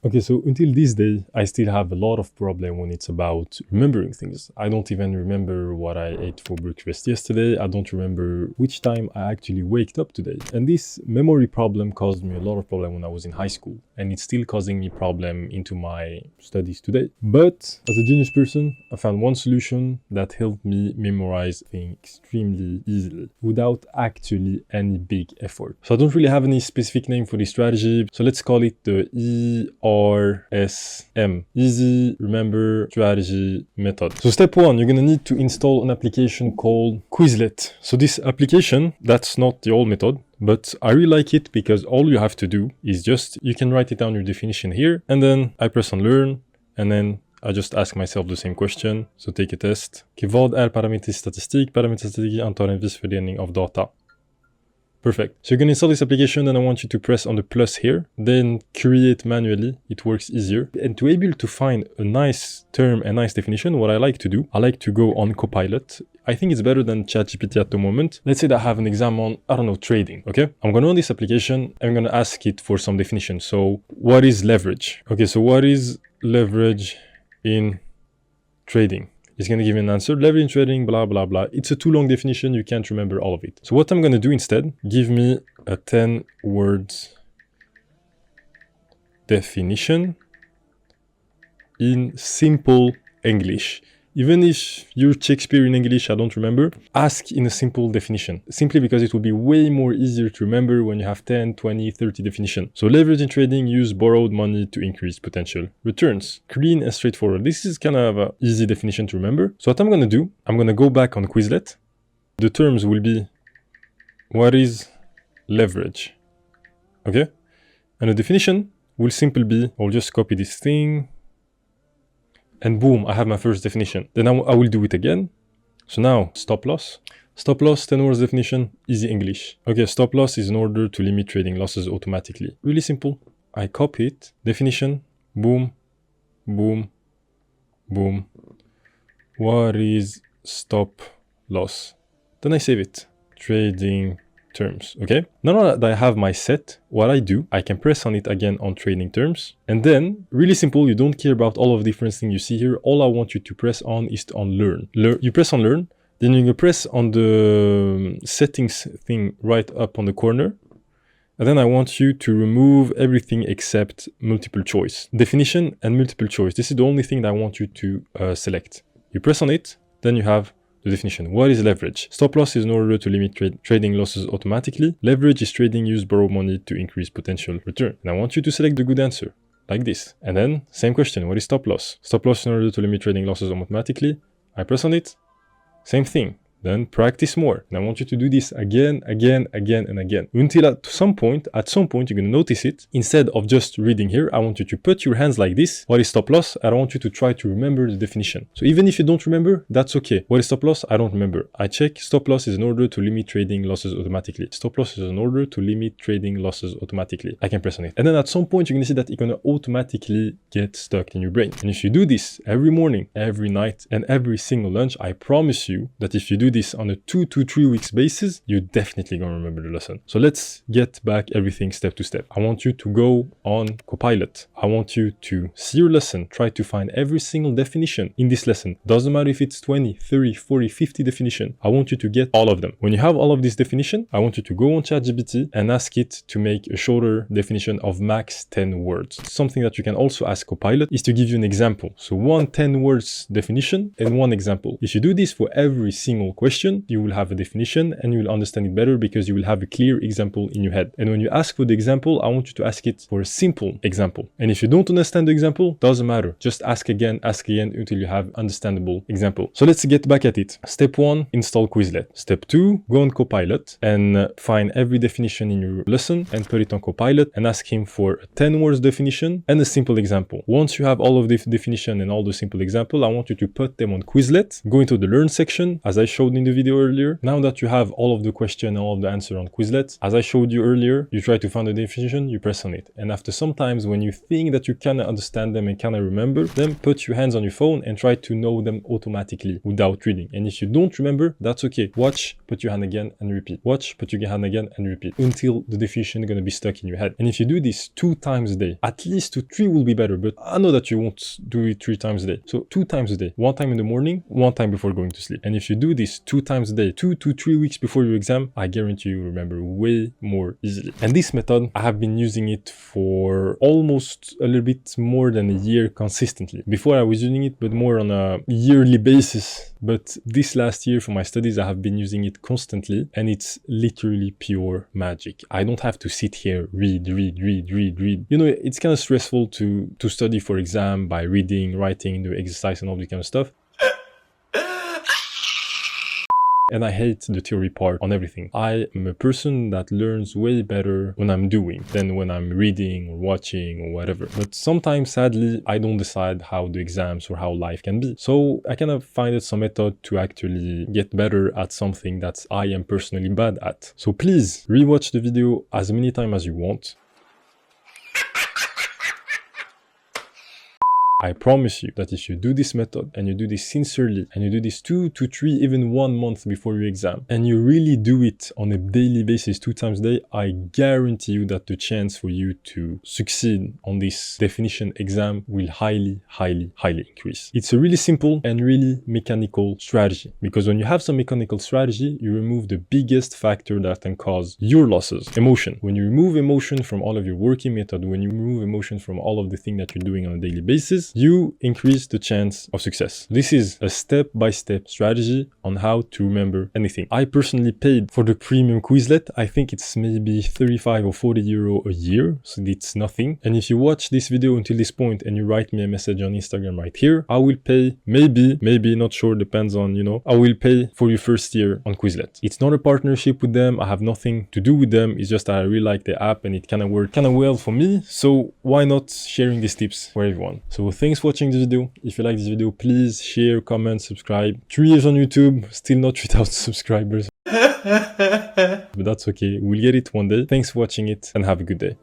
Okay, so until this day, I still have a lot of problem when it's about remembering things. I don't even remember what I ate for breakfast yesterday. I don't remember which time I actually waked up today. And this memory problem caused me a lot of problem when I was in high school. And it's still causing me problem into my studies today. But as a genius person, I found one solution that helped me memorize things extremely easily without actually any big effort. So I don't really have any specific name for this strategy. So let's call it the ERSM, Easy Remember Strategy Method. So step one, you're gonna need to install an application called Quizlet. So this application, that's not the old method, but I really like it because all you have to do is you can write it down your definition here, and then I press on learn, and then I just ask myself the same question. So take a test. Okay, vad är parametrisk statistik? Parametrisk statistik antar en viss fördelning av data. Perfect. So you're going to install this application, and I want you to press on the plus here, then create manually. It works easier. And to be able to find a nice term and nice definition, what I like to do, I like to go on Copilot. I think it's better than ChatGPT at the moment. Let's say that I have an exam on, I don't know, trading, okay? I'm going to run this application. I'm going to ask it for some definition. So what is leverage? Okay, so what is leverage in trading? It's going to give you an answer, leverage in trading, blah, blah, blah. It's a too long definition. You can't remember all of it. So what I'm going to do instead, give me a 10 words definition in simple English. Even if you're Shakespeare in English, I don't remember, ask in a simple definition, simply because it will be way more easier to remember when you have 10, 20, 30 definition. So leverage in trading, use borrowed money to increase potential returns. Clean and straightforward. This is kind of an easy definition to remember. So what I'm going to do, I'm going to go back on Quizlet. The terms will be, what is leverage? Okay. And the definition will simply be, I'll just copy this thing. And boom, I have my first definition. Then I will do it again. So now, stop loss. Stop loss, 10 words definition, easy English. Okay, stop loss is in order to limit trading losses automatically. Really simple. I copy it, definition, boom, boom, boom. What is stop loss? Then I save it. Trading terms, okay? Now that I have my set, what I do, I can press on it again on trading terms. And then, really simple, you don't care about all of the different things you see here. All I want you to press on is on learn. You press on learn, then you can press on the settings thing right up on the corner. And then I want you to remove everything except multiple choice. Definition and multiple choice. This is the only thing that I want you to select. You press on it, then you have the definition. What is leverage? Stop loss is in order to limit trading losses automatically. Leverage is trading use borrowed money to increase potential return. And I want you to select the good answer, like this. And then, same question, what is stop loss? Stop loss in order to limit trading losses automatically. I press on it, same thing. Then practice more. And I want you to do this again, again, again, and again. Until at some point, you're going to notice it. Instead of just reading here, I want you to put your hands like this. What is stop loss? I don't want you to try to remember the definition. So even if you don't remember, that's okay. What is stop loss? I don't remember. I check. Stop loss is in order to limit trading losses automatically. Stop loss is in order to limit trading losses automatically. I can press on it. And then at some point, you're going to see that it's going to automatically get stuck in your brain. And if you do this every morning, every night, and every single lunch, I promise you that if you do this on a 2 to 3 weeks basis, you're definitely going to remember the lesson. So let's get back everything step to step. I want you to go on Copilot. I want you to see your lesson, try to find every single definition in this lesson. Doesn't matter if it's 20, 30, 40, 50 definition. I want you to get all of them. When you have all of this definition, I want you to go on ChatGPT and ask it to make a shorter definition of max 10 words. Something that you can also ask Copilot is to give you an example. So one 10 words definition and one example. If you do this for every single question, you will have a definition and you will understand it better because you will have a clear example in your head. And when you ask for the example, I want you to ask it for a simple example. And if you don't understand the example, doesn't matter. Just ask again until you have understandable example. So let's get back at it. Step 1, install Quizlet. Step 2, go on Copilot and find every definition in your lesson and put it on Copilot and ask him for a 10 words definition and a simple example. Once you have all of the definition and all the simple example, I want you to put them on Quizlet, go into the learn section as I showed showed in the video earlier. Now that you have all of the question and all of the answer on Quizlet, as I showed you earlier, you try to find the definition, you press on it. And after sometimes when you think that you cannot understand them and cannot remember them, put your hands on your phone and try to know them automatically without reading. And if you don't remember, that's okay. Watch, put your hand again and repeat. Watch, put your hand again and repeat until the definition is going to be stuck in your head. And if you do this 2 times a day, at least 3 will be better, but I know that you won't do it 3 times a day. So 2 times a day, 1 time in the morning, 1 time before going to sleep. And if you do this 2 times a day, 2 to 3 weeks before your exam, I guarantee you remember way more easily. And this method, I have been using it for almost a little bit more than a year consistently. Before I was using it, but more on a yearly basis. But this last year for my studies, I have been using it constantly, and it's literally pure magic. I don't have to sit here, read. You know, it's kind of stressful to study for exam by reading, writing, do exercise and all this kind of stuff. And I hate the theory part on everything. I am a person that learns way better when I'm doing than when I'm reading or watching or whatever. But sometimes, sadly, I don't decide how the exams or how life can be. So I kind of find some method to actually get better at something that I am personally bad at. So please rewatch the video as many times as you want. I promise you that if you do this method and you do this sincerely and you do this 2 to 3, even 1 month before your exam, and you really do it on a daily basis 2 times a day, I guarantee you that the chance for you to succeed on this definition exam will highly increase. It's a really simple and really mechanical strategy, because when you have some mechanical strategy, you remove the biggest factor that can cause your losses, emotion. When you remove emotion from all of your working method, when you remove emotion from all of the things that you're doing on a daily basis, you increase the chance of success. This is a step-by-step strategy on how to remember anything. I personally paid for the premium Quizlet. I think it's maybe 35 or 40 euro a year, so it's nothing. And if you watch this video until this point and you write me a message on Instagram right here, I will pay maybe, not sure, depends on, you know, I will pay for your first year on Quizlet. It's not a partnership with them. I have nothing to do with them. It's just that I really like the app and it kind of worked kind of well for me. So why not sharing these tips for everyone? So thanks for watching this video. If you like this video, please share, comment, subscribe. 3 years on YouTube, still not 3,000 subscribers. But that's okay. We'll get it one day. Thanks for watching it and have a good day.